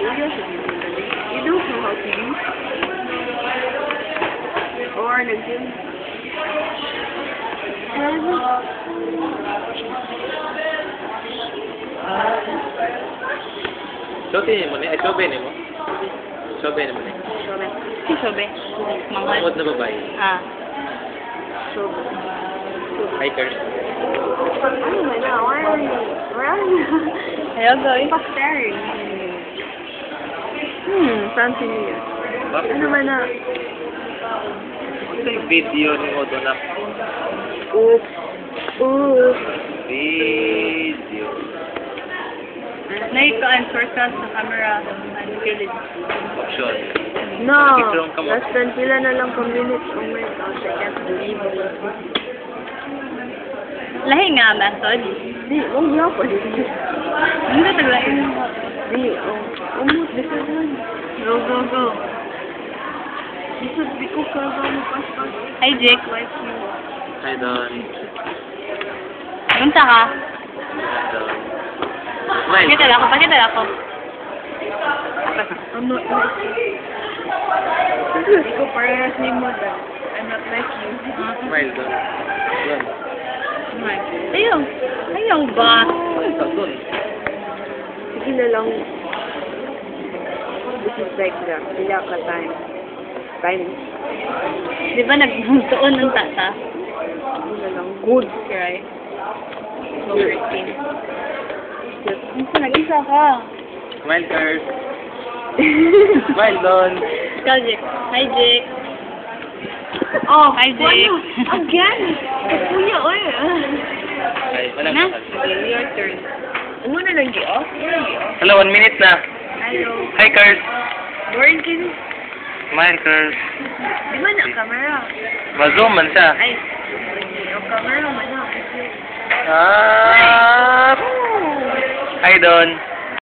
you don't know how to use. Or nag-gym. Sote mo ni, ay sobe ni mo. Sobe ni mo ni. Sobe. Si Sobe. Manghal. Mamot na babae. Ah. Sobe. Hikers. Ano ba na? Where are you? Ayaw guys. Staring. Fancy niya. Bakit? Ano ba na? Ito yung video ni Odo na. Oops. Oops. Video. Naika-answer ka sa camera. Unfiled. Option. No. Picture ang kamot. Less than pila na lang minutes. Oh my gosh, I can't believe it. Lahi nga, method. Di, huwag niya po. Hindi taglain mo. Di, umut, bisa nun. Go, go, go. Bisa, di ko kagawa mo pas-pas. Hi, Jake. Like you. Hi, Don. Punta ka. Don. Smile. Pakita lang ako, pakita lang ako. I'm not like you. Di ko parehas ni mo, dad. I'm not like you. Smile, Don. Don. Ayaw. Ayaw ba? Don. Sige na lang. This is like that. Kaya ka time. Time. Di ba nagtuon ng tata? Sige na lang. Good. Right. Over 18. Isa, nag-isa ka. Smile, Kurt. Smile, Don. Ikaw, Jake. Hi, Jake. Oh, Hi, Jake. Again? Kuya, oy. Ay, walang Na? kasal. Okay, your turn. Ano na lang gi-off? Hello, 1 minute na. Hello. Hi, Kurt. Boring kini. Smile, Kurt. Di ba na camera? Ma-zoom man siya. Ay, yung camera man na. Ah! Hi, Don.